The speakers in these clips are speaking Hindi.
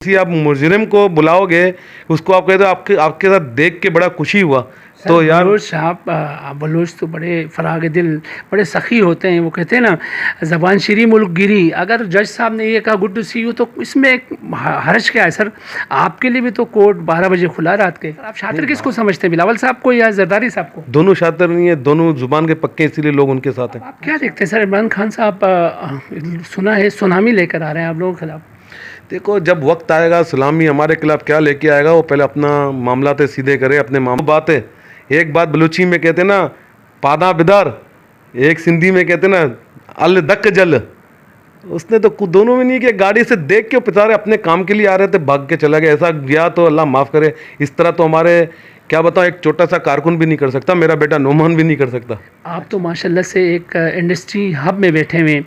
किसी आप मुजरिम को बुलाओगे, उसको आप कहते हो आपके आपके साथ देख के बड़ा खुशी हुआ, तो यार बलोच साहब बलोच तो बड़े फराग दिल, बड़े सखी होते हैं। वो कहते हैं ना, ज़बान शिरी मुल्क गिरी। अगर जज साहब ने ये कहा गुड टू सी यू, तो इसमें एक हर्ज क्या है सर? आपके लिए भी तो कोर्ट 12 बजे खुला रात के। आप शातिर किसको समझते हैं, बिलावल साहब को या जरदारी साहब को? दोनों शातिर नहीं है, दोनों जुबान के पक्के, इसीलिए लोग उनके साथ हैं। आप क्या देखते हैं सर? इमरान खान साहब सुना है सुनामी लेकर आ रहे हैं आप लोगों के खिलाफ। देखो, जब वक्त आएगा सलामी हमारे खिलाफ क्या लेके आएगा, वो पहले अपना मामला तो सीधे करे, अपने बात है। एक बात बलूची में कहते ना, पादा बिदार, एक सिंधी में कहते ना, अल दक जल। उसने तो दोनों में नहीं किया, गाड़ी से देख के बेचारे अपने काम के लिए आ रहे थे, भाग के चला गया। ऐसा गया तो अल्लाह माफ़ करे। इस तरह तो हमारे क्या बताऊँ, एक छोटा सा कारकुन भी नहीं कर सकता, मेरा बेटा नोमान भी नहीं कर सकता। आप तो माशाल्लाह से एक इंडस्ट्री हब में बैठे हुए हैं।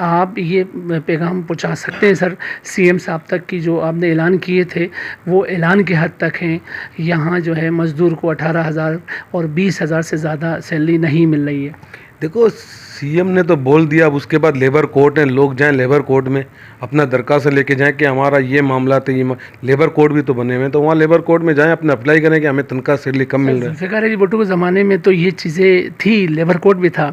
आप ये पैगाम पहुंचा सकते हैं सर सीएम साहब तक कि जो आपने ऐलान किए थे वो ऐलान के हद तक हैं? यहाँ जो है मज़दूर को 18,000 और 20,000 से ज़्यादा सैलरी नहीं मिल रही है। देखो, सीएम ने तो बोल दिया, अब उसके बाद लेबर कोर्ट है, लोग जाएं लेबर कोर्ट में अपना दरखास्त लेके जाएं कि हमारा ये मामला तो ये लेबर कोर्ट भी तो बने हुए हैं, तो वहाँ लेबर कोर्ट में जाएं, अपने अप्लाई करें कि हमें तनख्वाह सैलरी कम मिल रहा है। जुल्फ़िकार अली भुट्टो के ज़माने में तो ये चीज़ें थी, लेबर कोर्ट भी था,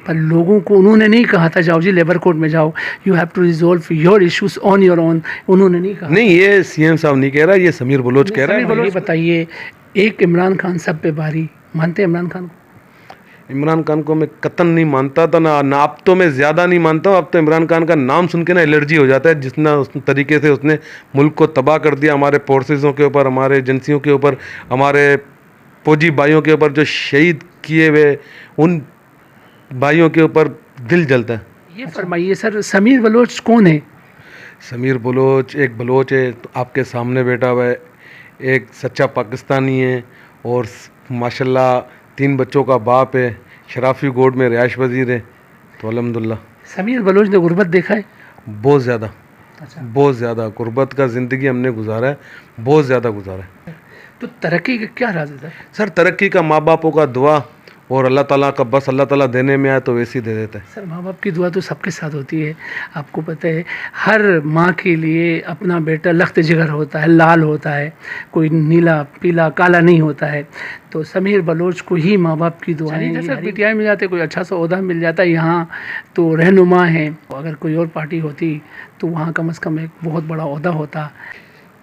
पर लोगों को उन्होंने नहीं कहा था जाओ जी लेबर कोर्ट में जाओ, you have to resolve your issues on your own. उन्होंने नहीं कहा। नहीं, ये सीएम साहब नहीं कह रहा, ये समीर बलोच कह रहा है। ये बताइए, एक इमरान खान सब पे भारी, मानते हैं इमरान खान को? इमरान खान को मैं कतन नहीं मानता था ना अब तो मैं ज़्यादा नहीं मानता हूँ। अब तो इमरान खान का नाम सुन के ना एलर्जी हो जाता है, जितना उस तरीके से उसने मुल्क को तबाह कर दिया, हमारे फोर्सेज़ों के ऊपर, हमारे एजेंसियों के ऊपर, हमारे फौजी भाइयों के ऊपर जो शहीद किए हुए, उन भाइयों के ऊपर दिल जलता है। ये फरमाइए सर, समीर बलोच कौन है? समीर बलोच एक बलोच है, तो आपके सामने बैठा हुआ है, एक सच्चा पाकिस्तानी है, और माशाल्लाह 3 बच्चों का बाप है, शराफी गोड में रिहाइश वजीर है, तो अल्हम्दुलिल्लाह। समीर बलोच ने गुर्बत देखा है? बहुत ज़्यादा, अच्छा। बहुत ज़्यादा गुर्बत का ज़िंदगी हमने गुजारा है, बहुत ज़्यादा गुजारा है। तो तरक्की का क्या राज है सर? सर, तरक्की का माँ बापों का दुआ और अल्लाह ताला का, बस अल्लाह ताला देने में आए तो वैसे ही दे देता है। सर माँ बाप की दुआ तो सबके साथ होती है, आपको पता है। हर माँ के लिए अपना बेटा लख्त जिगर होता है, लाल होता है, कोई नीला पीला काला नहीं होता है। तो समीर बलोच को ही माँ बाप की दुआ है। सर पीटीआई मिल जाते, कोई अच्छा सा ओहदा मिल जाता, यहाँ तो रहनुमा है। अगर कोई और पार्टी होती तो वहाँ कम से कम एक बहुत बड़ा ओहदा होता।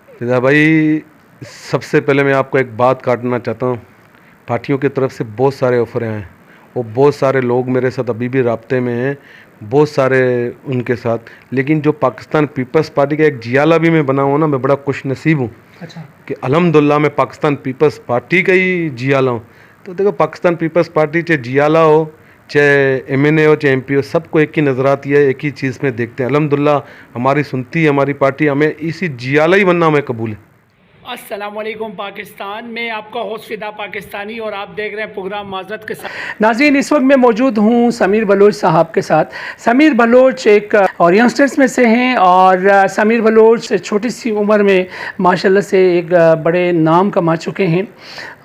फिदा भाई, सबसे पहले मैं आपको एक बात काटना चाहता हूँ। पार्टियों की तरफ से बहुत सारे ऑफर हैं, और बहुत सारे लोग मेरे साथ अभी भी राब्ते में हैं, बहुत सारे उनके साथ। लेकिन जो पाकिस्तान पीपल्स पार्टी का एक जियाला भी मैं बना हुआ ना, मैं बड़ा खुश नसीब हूँ। अच्छा। कि अल्हम्दुलिल्लाह मैं पाकिस्तान पीपल्स पार्टी का ही जियाला हूँ। तो देखो, पाकिस्तान पीपल्स पार्टी चाहे जियाला हो, चाहे एमएनए हो, चाहे एमपी हो, सबको एक ही नज़र आती है, एक ही चीज़ में देखते हैं। अल्हम्दुलिल्लाह हमारी सुनती है हमारी पार्टी, हमें इसी जियाला ही बनना हमें कबूल है। अस्सलामुअलैकुम पाकिस्तान, मैं आपका होस्ट फिदा पाकिस्तानी और आप देख रहे हैं प्रोग्राम माजरत के साथ। नाज़रीन, इस वक्त मैं मौजूद हूँ समीर बलोच साहब के साथ। समीर बलोच एक और यंगस्टर्स में से हैं, और समीर बलोच छोटी सी उम्र में माशाल्लाह से एक बड़े नाम कमा चुके हैं।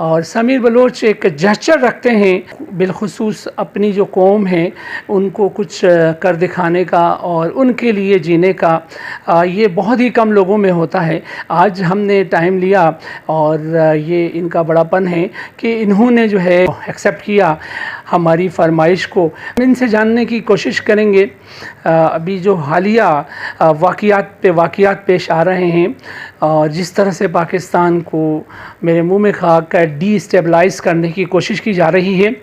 और समीर बलोच एक जेस्चर रखते हैं, बिलखुसूस अपनी जो कौम है उनको कुछ कर दिखाने का और उनके लिए जीने का। ये बहुत ही कम लोगों में होता है। आज हमने टाइम लिया, और ये इनका बड़ापन है कि इन्होंने जो है एक्सेप्ट किया हमारी फरमाइश को। इनसे जानने की कोशिश करेंगे अभी जो हालिया वाक़ियात पेश आ रहे हैं, और जिस तरह से पाकिस्तान को मेरे मुंह में खाक डीस्टेबलाइज़ करने की कोशिश की जा रही है,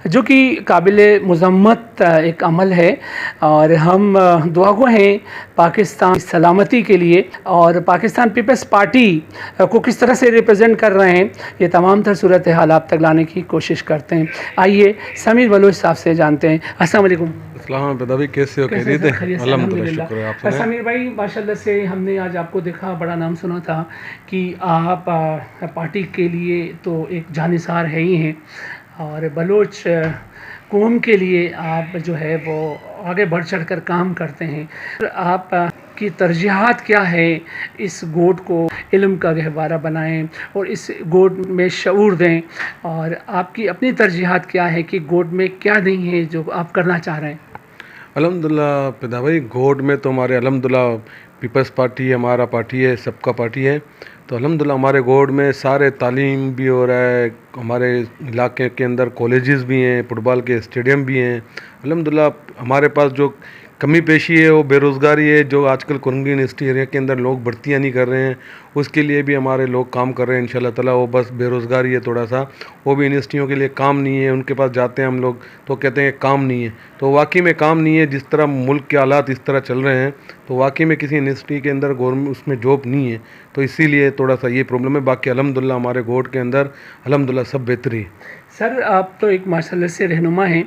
जो कि काबिल मज़म्मत एक अमल है। और हम दुआगो हैं पाकिस्तान की सलामती के लिए, और पाकिस्तान पीपल्स पार्टी को किस तरह से रिप्रेजेंट कर रहे हैं, ये तमाम तर सूरत हाल आप तक लाने की कोशिश करते हैं। आइए समीर बलोच साहब से जानते हैं। अस्सलाम वालेकुम। अस्सलाम भाई, कैसे हो? अल्हम्दुलिल्लाह, शुक्र है। आप सुनाएं। समीर भाई, माशाल्लाह से हमने आज आपको देखा, बड़ा नाम सुना था कि आप पार्टी के लिए तो एक जानिसार है ही हैं, और बलोच कौम के लिए आप जो है वो आगे बढ़ चढ़ कर काम करते हैं। आप की तरजीहात क्या है? इस गोट को इल्म का गहवारा बनाएं और इस गोट में शऊर दें, और आपकी अपनी तरजीहात क्या है कि गोट में क्या नहीं है जो आप करना चाह रहे हैं? अल्हम्दुलिल्लाह फिदा भाई, गोड में तो हमारे अल्हम्दुलिल्लाह पीपल्स पार्टी हमारा पार्टी है, सबका पार्टी है। तो अल्हम्दुलिल्लाह हमारे गोड में सारे तालीम भी हो रहा है, हमारे इलाके के अंदर कॉलेजेस भी हैं, फुटबॉल के स्टेडियम भी हैं। अल्हम्दुलिल्लाह हमारे पास जो कमी पेशी है वो बेरोज़गारी है, जो आजकल कुरंगी यूनिवर्सिटी एरिया के अंदर लोग भर्तियाँ नहीं कर रहे हैं, उसके लिए भी हमारे लोग काम कर रहे हैं इंशाल्लाह ताला। वो बस बेरोज़गारी है थोड़ा सा, वो भी यूनिवर्सिटियों के लिए काम नहीं है, उनके पास जाते हैं हम लोग तो कहते हैं काम नहीं है। तो वाकई में काम नहीं है, जिस तरह मुल्क के हालात इस तरह चल रहे हैं तो वाकई में किसी यूनिवर्सिटी के अंदर गवर्नमेंट उसमें जॉब नहीं है, तो इसीलिए थोड़ा सा ये प्रॉब्लम है। बाकी अल्हम्दुलिल्लाह हमारे गोड के अंदर अल्हम्दुलिल्लाह सब बेहतरी है। सर आप तो एक माशाल्लाह से रहनुमा हैं,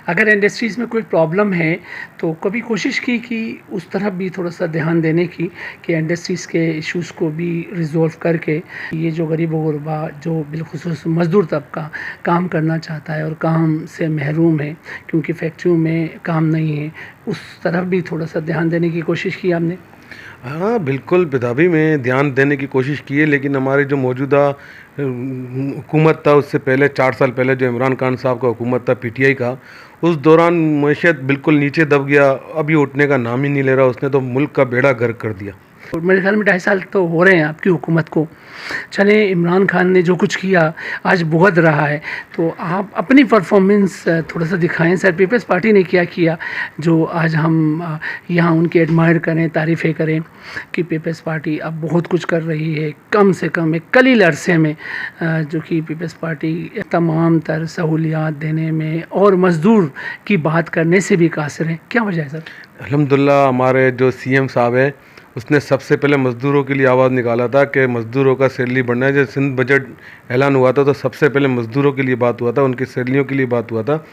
अगर इंडस्ट्रीज़ में कोई प्रॉब्लम है तो कभी कोशिश की कि उस तरफ भी थोड़ा सा ध्यान देने की कि इंडस्ट्रीज़ के इश्यूज़ को भी रिजॉल्व करके ये जो गरीब व गुरबा जो बिलखुसूस मज़दूर तबका काम करना चाहता है और काम से महरूम है क्योंकि फैक्ट्रियों में काम नहीं है, उस तरफ भी थोड़ा सा ध्यान देने की कोशिश की आपने? हाँ बिल्कुल, बेदाबी में ध्यान देने की कोशिश की है, लेकिन हमारी जो मौजूदा हुकूमत था उससे पहले 4 साल पहले जो इमरान खान साहब का हुकूमत था पीटीआई का, उस दौरान मैशत बिल्कुल नीचे दब गया, अभी उठने का नाम ही नहीं ले रहा। उसने तो मुल्क का बेड़ा गर्क कर दिया। और मेरे ख्याल में 2.5 साल तो हो रहे हैं आपकी हुकूमत को। चले इमरान खान ने जो कुछ किया आज भुगत रहा है, तो आप अपनी परफॉर्मेंस थोड़ा सा दिखाएं सर। पीपल्स पार्टी ने क्या किया जो आज हम यहाँ उनकी एडमायर करें, तारीफ़ें करें कि पीपल्स पार्टी अब बहुत कुछ कर रही है, कम से कम एक कलील अरसे में जो कि पीपल्स पार्टी तमाम तर सहूलियात देने में और मज़दूर की बात करने से भी कासिर है। क्या वजह है सर? अल्हम्दुलिल्लाह हमारे जो सीएम साहब है उसने सबसे पहले मज़दूरों के लिए आवाज़ निकाला था कि मज़दूरों का सैलरी बढ़ना है। जब सिंध बजट ऐलान हुआ था तो सबसे पहले मज़दूरों के लिए बात हुआ था, उनकी सैलरियों के लिए बात हुआ था।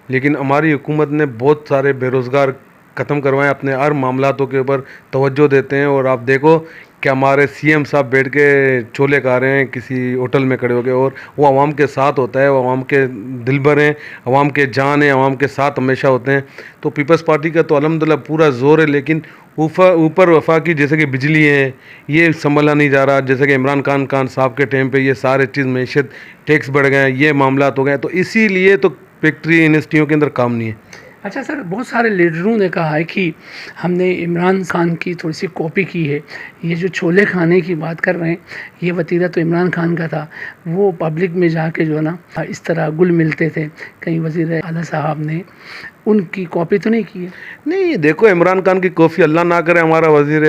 लेकिन हमारी हुकूमत ने बहुत सारे बेरोज़गार ख़त्म करवाएं, अपने हर मामलातों के ऊपर तवज्जो देते हैं। और आप देखो कि हमारे सीएम साहब बैठ के छोले खा रहे हैं किसी होटल में खड़े होकर, और वो आवाम के साथ होता है, वो आवाम के दिलबर हैं, आवाम के जान हैं, आवाम के साथ हमेशा होते हैं। तो पीपल्स पार्टी का तो अल्हम्दुलिल्लाह पूरा ज़ोर है, लेकिन ऊपर वफाकी जैसे कि बिजली है ये संभाला नहीं जा रहा। जैसे कि इमरान खान साहब के टाइम पे ये सारे चीज़ मैशत टैक्स बढ़ गए, ये मामलात हो गए, तो इसीलिए तो फैक्ट्री यूनिवर्सिटियों के अंदर काम नहीं है। अच्छा सर, बहुत सारे लीडरों ने कहा है कि हमने इमरान खान की थोड़ी सी कॉपी की है। ये जो छोले खाने की बात कर रहे हैं, ये वतीरा तो इमरान खान का था। वो पब्लिक में जाके जो है ना इस तरह गुल मिलते थे, कहीं वज़ीर आला साहब ने उनकी कॉपी तो नहीं की है? नहीं, देखो इमरान खान की कॉफ़ी अल्लाह ना करे हमारा वज़ीर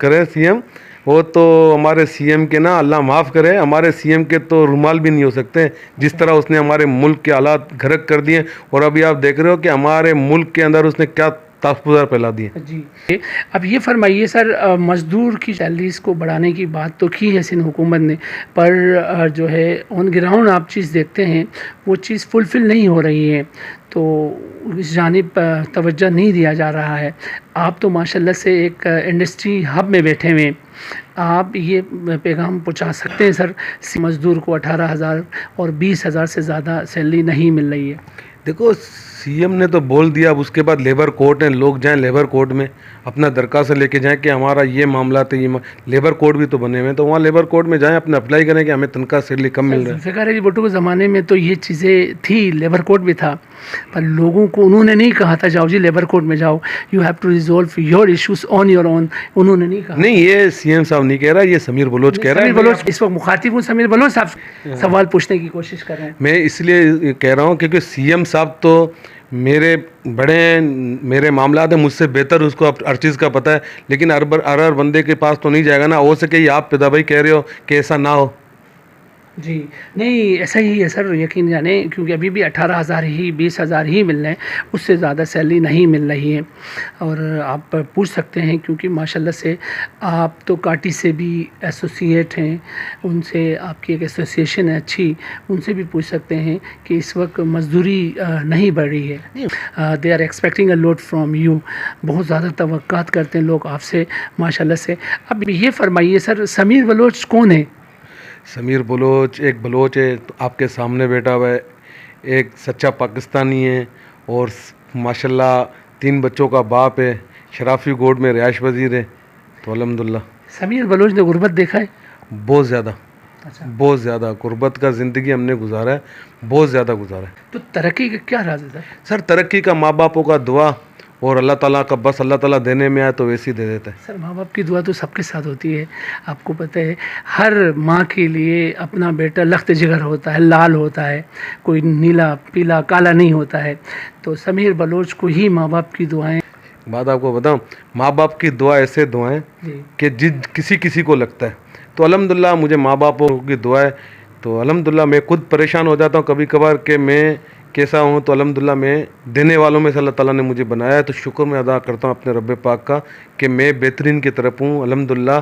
करे सीएम, वो तो हमारे सीएम के ना अल्लाह माफ़ करे, हमारे सीएम के तो रुमाल भी नहीं हो सकते जिस तरह उसने हमारे मुल्क के हालात गर्क कर दिए। और अभी आप देख रहे हो कि हमारे मुल्क के अंदर उसने क्या तासुरात फैला दिए। जी, अब ये फरमाइए सर, मज़दूर की सैलरीज़ को बढ़ाने की बात तो की है सिंध हुकूमत ने, पर जो है ऑन ग्राउंड आप चीज़ देखते हैं वो चीज़ फुलफ़िल नहीं हो रही है, तो इस जानिब तवज्जो नहीं दिया जा रहा है। आप तो माशाल्लाह से एक इंडस्ट्री हब में बैठे हुए हैं, आप ये पैगाम पहुंचा सकते हैं सर, मज़दूर को 18,000 और 20,000 से ज़्यादा सैलरी नहीं मिल रही है। देखो सीएम ने तो बोल दिया, अब उसके बाद लेबर कोर्ट है, लोग जाएं लेबर कोर्ट में अपना दरखास्त लेके जाएं कि हमारा ये मामला है, ये लेबर कोर्ट भी तो बने हुए हैं, तो वहाँ लेबर कोर्ट में जाएं, अपने अप्लाई करें कि हमें तनख्वाह सैलरी कम मिल रहा है। ज़ुल्फ़िकार अली भुट्टो के ज़माने में तो ये चीज़ें थी, लेबर कोर्ट भी था, पर लोगों को उन्होंने नहीं कहा था जाओ जी लेबर कोर्ट में जाओ, you have to resolve your issues on your own, उन्होंने नहीं कहा। नहीं, ये सीएम साहब नहीं कह रहा, ये समीर बलोच कह रहा है। समीर बलोच इस वक्त मुखातिब हूँ, समीर बलोच साहब सवाल पूछने की कोशिश कर रहे हैं। मैं इसलिए कह रहा हूँ क्योंकि सीएम साहब तो मेरे बड़े हैं, मेरे मामलात हैं, मुझसे बेहतर उसको अब हर चीज़ का पता है, लेकिन हर बंदे के पास तो नहीं जाएगा ना। हो सके ये आप पैदा भाई कह रहे हो कि ऐसा ना हो। जी नहीं, ऐसा ही है सर, यकीन जाने, क्योंकि अभी भी 18,000 ही 20,000 ही मिल रहे हैं, उससे ज़्यादा सैलरी नहीं मिल रही है। और आप पूछ सकते हैं क्योंकि माशाल्लाह से आप तो काटी से भी एसोसिएट हैं, उनसे आपकी एक एसोसिएशन है अच्छी, उनसे भी पूछ सकते हैं कि इस वक्त मजदूरी नहीं बढ़ रही है। They are expecting a lot from you, बहुत ज़्यादा तवक्कात करते हैं लोग आपसे माशाल्लाह से। अब ये फरमाइए सर, समीर बलोच कौन है? समीर बलोच एक बलोच है, तो आपके सामने बैठा हुआ है, एक सच्चा पाकिस्तानी है और माशाल्लाह 3 बच्चों का बाप है, शराफी गोड में रिहाइश वज़ीर है। तो अल्हम्दुलिल्लाह समीर बलोच ने गुर्बत देखा है? बहुत ज़्यादा, अच्छा, बहुत ज़्यादा गुर्बत का ज़िंदगी हमने गुजारा है, बहुत ज़्यादा गुजारा है। तो तरक्की का क्या राज है सर? सर तरक्की का माँ बापों का दुआ और अल्लाह ताला का बस अल्लाह ताला देने में आए तो वैसे ही दे देता है। सर माँ बाप की दुआ तो सबके साथ होती है, आपको पता है हर माँ के लिए अपना बेटा लख्त जिगर होता है, लाल होता है, कोई नीला पीला काला नहीं होता है। तो समीर बलोच को ही माँ बाप की दुआएं। बात आपको बताऊं, माँ बाप की दुआ ऐसे दुआएं जी कि जिस किसी को लगता है, तो अल्हम्दुलिल्लाह मुझे माँ बापों की दुआ है। तो अल्हम्दुलिल्लाह मैं खुद परेशान हो जाता हूँ कभी कभार कि मैं कैसा हूँ, तो अल्हम्दुलिल्लाह मैं देने वालों में से अल्लाह ताला ने मुझे बनाया है। तो शुक्र मैं अदा करता हूँ अपने रब्बे पाक का कि मैं बेहतरीन की तरफ हूँ अल्हम्दुलिल्लाह,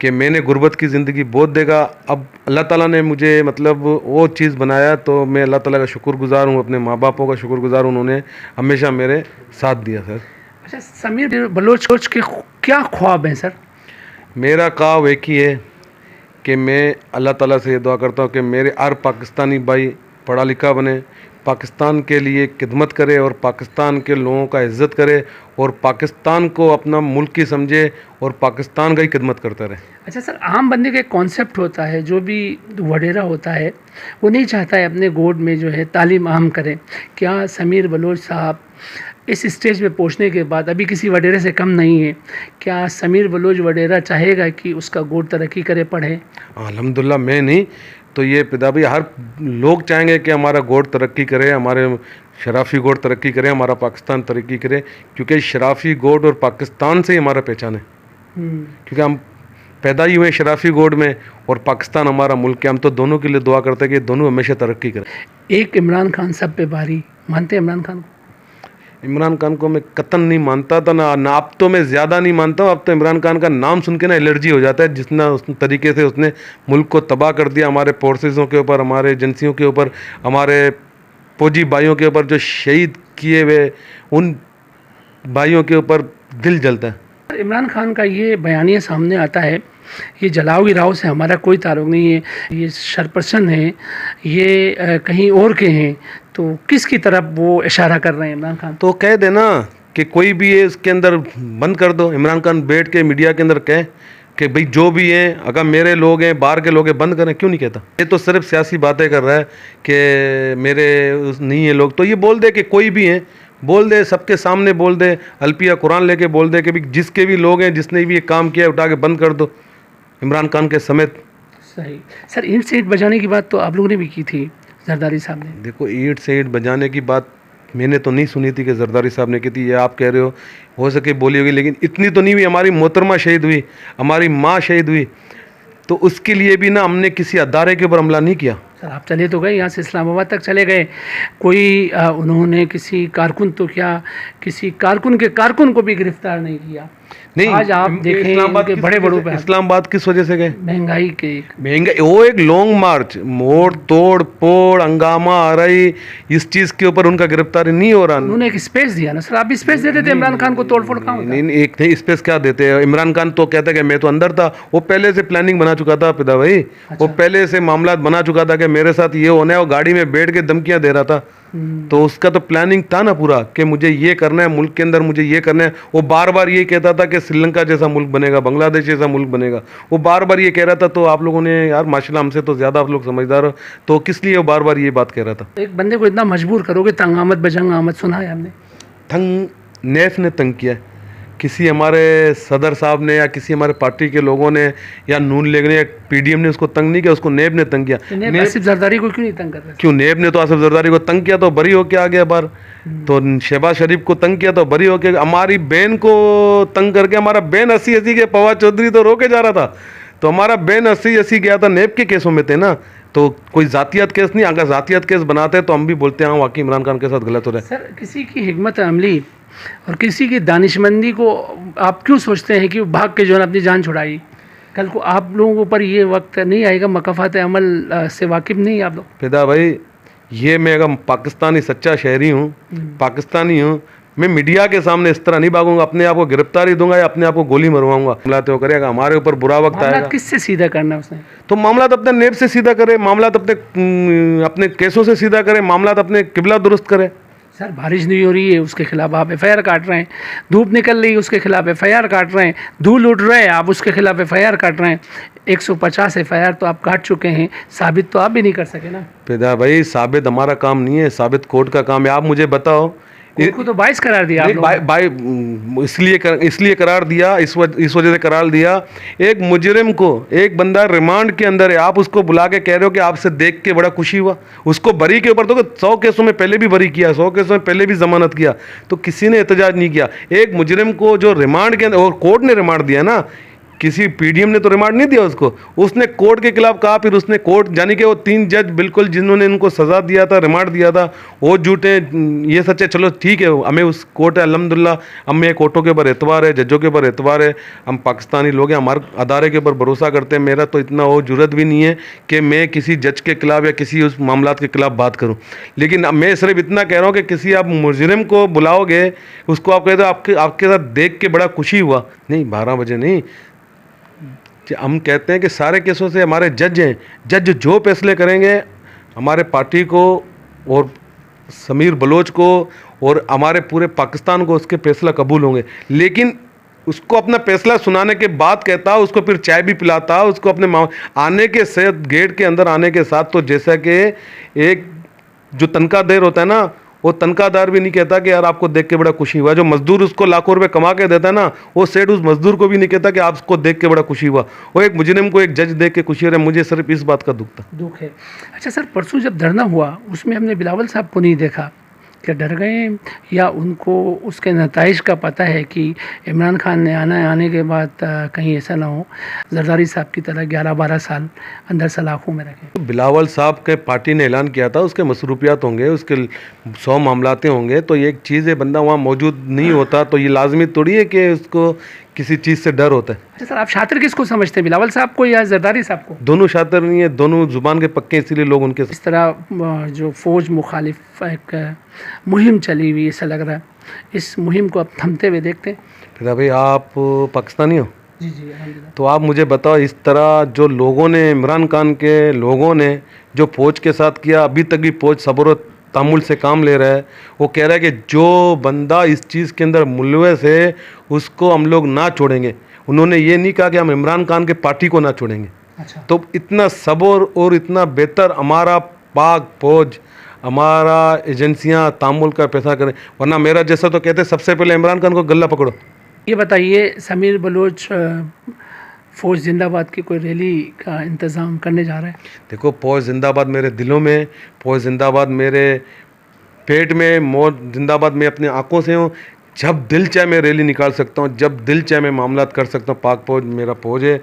कि मैंने गुर्बत की ज़िंदगी बहुत देखा। अब अल्लाह ताला ने मुझे मतलब वो चीज़ बनाया, तो मैं अल्लाह ताला का शुक्रगुज़ार हूँ, अपने माँ बापों का शुक्रगुज़ार हूँ, उन्होंने हमेशा मेरे साथ दिया सर। अच्छा, समीर बलोच के क्या ख्वाब हैं सर? मेरा ख्वाब एक ही है कि मैं अल्लाह ताला से ये दुआ करता हूँ कि मेरे हर पाकिस्तानी भाई पढ़ा लिखा बने, पाकिस्तान के लिए खिदमत करे और पाकिस्तान के लोगों का इज़्ज़त करे और पाकिस्तान को अपना मुल्क ही समझे और पाकिस्तान का ही खिदमत करता रहे। अच्छा सर, आम बंदे का एक कॉन्सेप्ट होता है, जो भी वडेरा होता है वो नहीं चाहता है अपने गोद में जो है तालीम आम करें। क्या समीर बलोच साहब इस स्टेज पे पहुंचने के बाद अभी किसी वडेरे से कम नहीं है? क्या समीर बलोच वडेरा चाहेगा कि उसका गोद तरक्की करे, पढ़े? अल्हम्दुलिल्लाह मैं नहीं तो ये पिता भाई हर लोग चाहेंगे कि हमारा गोड तरक्की करे, हमारे शराफी गोड तरक्की करे, हमारा पाकिस्तान तरक्की करे, क्योंकि शराफी गोड और पाकिस्तान से ही हमारा पहचान है। क्योंकि हम पैदा ही हुए शराफी गोड में और पाकिस्तान हमारा मुल्क है। हम तो दोनों के लिए दुआ करते हैं कि दोनों हमेशा तरक्की करें। एक इमरान खान सब पे भारी, मानते हैं इमरान खान को? इमरान खान को मैं कतन नहीं मानता था ना अब तो मैं ज़्यादा नहीं मानता हूँ। अब तो इमरान खान का नाम सुन के ना एलर्जी हो जाता है, जितना उस तरीके से उसने मुल्क को तबाह कर दिया, हमारे फोर्सेज़ों के ऊपर, हमारे एजेंसियों के ऊपर, हमारे फौजी भाइयों के ऊपर जो शहीद किए हुए उन भाइयों के ऊपर दिल जलता है। इमरान खान का ये बयानिया सामने आता है, ये जलाओगी राव से हमारा कोई ताल्लुक नहीं है, ये शरपसन है, ये कहीं और के हैं, तो किसकी तरफ वो इशारा कर रहे हैं इमरान खान? तो कह देना कि कोई भी है इसके अंदर बंद कर दो। इमरान खान बैठ के मीडिया के अंदर कहे कि भाई जो भी हैं, अगर मेरे लोग हैं, बाहर के लोग हैं, बंद करें। क्यों नहीं कहता? ये तो सिर्फ सियासी बातें कर रहा है कि मेरे नहीं है लोग। तो ये बोल दे कि कोई भी हैं, बोल दे, सबके सामने बोल दे, अलपिया कुरान लेके बोल दे कि भाई जिसके भी लोग हैं, जिसने भी ये काम किया उठा के बंद कर दो, इमरान खान के समेत। सही सर, ईंट से ईंट बजाने की बात तो आप लोगों ने भी की थी, जरदारी साहब ने। देखो, ईंट से ईंट बजाने की बात मैंने तो नहीं सुनी थी कि जरदारी साहब ने की थी, ये आप कह रहे हो सके बोली होगी, लेकिन इतनी तो नहीं हुई। हमारी मोहतरमा शहीद हुई, हमारी माँ शहीद हुई, तो उसके लिए भी ना हमने किसी अदारे के ऊपर हमला नहीं किया। सर आप चले तो गए, यहाँ से इस्लामाबाद तक चले गए, कोई उन्होंने किसी कारकुन तो क्या, किसी कारकुन के कारकुन को भी गिरफ्तार नहीं किया। नहीं, आज आप देखें इनके बड़े बड़ों पे इस्लामाबाद किस वजह से गए? महंगाई के। महंगाई, वो एक लॉन्ग मार्च, मोड़ तोड़ फोड़ हंगामा आ रही, इस चीज़ के ऊपर उनका गिरफ्तारी नहीं हो रहा। उन्होंने एक स्पेस दिया ना सर, आप भी स्पेस देते थे इमरान खान को, तोड़ फोड़ कहाँ होता? नहीं, एक नहीं स्पेस क्या देते हैं। इमरान खान तो कहता है कि मैं तो अंदर था, वो पहले से प्लानिंग बना चुका था पिता भाई। वो पहले से मामला बना चुका था कि मेरे साथ ये होना है, वो गाड़ी में बैठ के धमकियां दे रहा था। तो उसका तो प्लानिंग था ना पूरा कि मुझे ये करना है, मुल्क के अंदर मुझे ये करना है। वो बार बार ये कहता था कि श्रीलंका जैसा मुल्क बनेगा, बांग्लादेश जैसा मुल्क बनेगा, वो बार बार ये कह रहा था। तो आप लोगों ने यार माशाल्लाह हमसे तो ज़्यादा आप लोग समझदार हो, तो किस लिए वो बार बार ये बात कह रहा था? एक बंदे को इतना मजबूर करोगे, तंग आमद बजंग आमद सुना है हमने। तंग नैफ ने तंग किया, किसी हमारे सदर साहब ने या किसी हमारे पार्टी के लोगों ने या नून लीग ने या पीडीएम ने उसको तंग नहीं किया, उसको नेब ने तंग किया। नेब आसिफ जरदारी को क्यों नहीं तंग कर रहे? क्यों? नेब ने तो आसिफ जरदारी को तंग किया तो बरी होके आ गया बाहर। तो शहबाज शरीफ को तंग किया तो बरी होके, हमारी बहन को तंग करके, हमारा बहन 80 के फवाद चौधरी तो रोके जा रहा था, तो हमारा बहन 80 गया था, नेब के केसों में थे ना। तो कोई जातियात केस नहीं, अगर जातियात केस बनाते तो हम भी बोलते हैं हाँ वाकई इमरान खान के साथ गलत हो रहा है। सर किसी की हिकमत अमली और किसी की दानिशमंदी को आप क्यों सोचते हैं कि वो भाग के जो है अपनी जान छुड़ाई? कल को आप लोगों के ऊपर ये वक्त नहीं आएगा, मकाफात अमल से वाकिफ नहीं आप लोग? फिदा भाई, ये मैं अगर पाकिस्तानी सच्चा शहरी हूँ, पाकिस्तानी हूँ, मैं मीडिया के सामने इस तरह नहीं भागूंगा, अपने आप को गिरफ्तारी दूंगा या अपने आप को गोली मरवाऊंगा। मामला तो करेगा, हमारे ऊपर बुरा वक्त आएगा। किससे सीधा करना उसने? तो मामला तो अपने नेब से सीधा करे, मामला तो अपने केसों से सीधा करे, मामला तो अपने किबला दुरुस्त करे। सर बारिश नहीं हो रही है, उसके खिलाफ आप एफआईआर काट रहे हैं। धूप निकल रही है, उसके खिलाफ एफआईआर काट रहे हैं। धूल उड़ रहे हैं, आप उसके खिलाफ एफआईआर काट रहे हैं। 150 एफआईआर तो आप काट चुके हैं, साबित तो आप भी नहीं कर सके ना? फिदा भाई, साबित हमारा काम नहीं है, साबित कोर्ट का काम है। आप मुझे बताओ, कोर्ट को तो 22 करार दिया आप नहीं, लोगों ने। इसलिए करार दिया, इस वजह से करार दिया। एक मुजरिम को, एक बंदा रिमांड के अंदर है, आप उसको बुला के कह रहे हो कि आपसे देख के बड़ा खुशी हुआ। उसको बरी के ऊपर तो 100 केसों में पहले भी बरी किया, 100 केसों में पहले भी जमानत किया, तो किसी ने एहतजाज नहीं किया। एक मुजरिम को जो रिमांड के अंदर, और कोर्ट ने रिमांड दिया ना, किसी पीडीएम ने तो रिमांड नहीं दिया उसको, उसने कोर्ट के खिलाफ कहा। फिर उसने कोर्ट, यानी कि वो 3 जज बिल्कुल जिन्होंने इनको सजा दिया था, रिमांड दिया था, वो झूठे ये सच्चे। चलो ठीक है, हमें उस कोर्ट है अल्हम्दुलिल्लाह, हमें कोर्टों के ऊपर एतबार है, जजों के ऊपर एतबार है। हम पाकिस्तानी लोग हैं, हमारे अदारे के ऊपर भरोसा करते हैं। मेरा तो इतना वो जुर्रत भी नहीं है कि मैं किसी जज के खिलाफ या किसी उस मामलात के खिलाफ बात करूँ। लेकिन अब मैं सिर्फ इतना कह रहा हूँ कि किसी आप मुजरिम को बुलाओगे, उसको आप कहते हो आपके साथ देख के बड़ा खुशी हुआ, नहीं 12 बजे नहीं। हम कहते हैं कि सारे केसों से हमारे जज हैं, जज जो फैसले करेंगे हमारे पार्टी को और समीर बलोच को और हमारे पूरे पाकिस्तान को उसके फैसला कबूल होंगे। लेकिन उसको अपना फैसला सुनाने के बाद कहता, उसको फिर चाय भी पिलाता, उसको अपने आने के साथ, गेट के अंदर आने के साथ, तो जैसा कि एक जो तनख्वाहदार होता है ना, वो तनख्वाहदार भी नहीं कहता कि यार आपको देख के बड़ा खुशी हुआ। जो मजदूर उसको लाखों रुपए कमा के देता है ना, वो सेठ उस मजदूर को भी नहीं कहता कि आपको देख के बड़ा खुशी हुआ। वो एक मुजरिम को एक जज देख के खुशी हो रहा है। मुझे सिर्फ इस बात का दुख है। अच्छा सर, परसों जब धरना हुआ उसमें हमने बिलावल साहब को नहीं देखा, क्या डर गए या उनको उसके नताइज का पता है कि इमरान खान ने आने के बाद कहीं ऐसा ना हो जरदारी साहब की तरह 11-12 साल अंदर सलाखों में रखें? बिलावल साहब के पार्टी ने ऐलान किया था, उसके मसरूफियात होंगे, उसके 100 मामलाते होंगे, तो ये एक चीज़ है, बंदा वहाँ मौजूद नहीं होता तो ये लाजमी थोड़ी है कि उसको किसी चीज़ से डर होता है। अच्छा सर, आप शातिर किसको समझते हैं, बिलावल साहब को या जरदारी साहब को? दोनों शातिर नहीं है, दोनों जुबान के पक्के, इसीलिए लोग उनके इस तरह जो फ़ौज मुखालिफ एक मुहिम चली हुई ऐसा लग रहा है, इस मुहिम को आप थमते हुए देखते हैं? फिर अभी आप पाकिस्तानी हो? जी अल्हम्दुलिल्लाह। तो आप मुझे बताओ, इस तरह जो लोगों ने, इमरान खान के लोगों ने जो फ़ौज के साथ किया, अभी तक भी फ़ौज सब्र तामुल से काम ले रहा है। वो कह रहा है कि जो बंदा इस चीज़ के अंदर मुलव्वस है उसको हम लोग ना छोड़ेंगे। उन्होंने ये नहीं कहा कि हम इमरान खान के पार्टी को ना छोड़ेंगे। अच्छा। तो इतना सब्र और इतना बेहतर हमारा पाक फौज, हमारा एजेंसियां तामुल का पैसा करें, वरना मेरा जैसा तो कहते सबसे पहले इमरान खान को गला पकड़ो। ये बताइए, समीर बलोच फ़ौज जिंदाबाद की कोई रैली का इंतज़ाम करने जा रहा है? देखो, फ़ौज जिंदाबाद मेरे दिलों में, फ़ौज जिंदाबाद मेरे पेट में, मौत जिंदाबाद मैं अपनी आंखों से हूँ। जब दिल चाहे मैं रैली निकाल सकता हूँ, जब दिल चाहे मैं मामलात कर सकता हूँ। पाक फौज मेरा फौज है,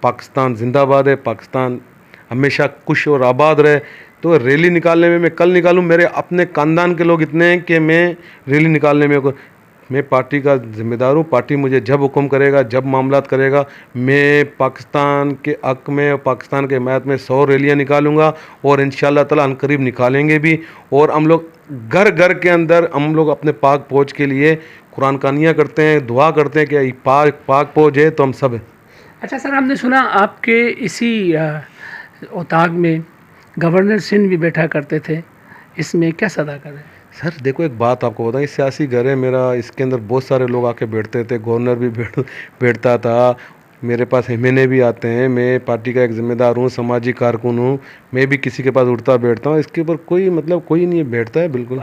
पाकिस्तान जिंदाबाद है, पाकिस्तान हमेशा खुश और आबाद रहे। तो रैली निकालने में मैं कल निकालूँ, मेरे अपने ख़ानदान के लोग इतने हैं कि मैं रैली निकालने में, मैं पार्टी का ज़िम्मेदार हूँ। पार्टी मुझे जब हुक्म करेगा, जब मामलात करेगा, मैं पाकिस्तान के हक़ में और पाकिस्तान के हिमायत में 100 रैलियाँ निकालूंगा और इंशाअल्लाह ताला अनकरीब निकालेंगे भी। और हम लोग घर घर के अंदर हम लोग अपने पाक फौज के लिए कुरान खानियाँ करते हैं, दुआ करते हैं कि पाक फौज है तो हम सब हैं। अच्छा सर, हमने सुना आपके इसी औताक में गवर्नर सिंध भी बैठा करते थे, इसमें क्या सदा करें? सर देखो, एक बात आपको बताएं, सियासी घर है मेरा, इसके अंदर बहुत सारे लोग आके बैठते थे, गवर्नर भी बैठता था, मेरे पास एमएनए भी आते हैं, मैं पार्टी का एक ज़िम्मेदार हूँ, सामाजिक कारकुन हूँ, मैं भी किसी के पास उठता बैठता हूँ। इसके ऊपर कोई मतलब कोई नहीं बैठता है बिल्कुल।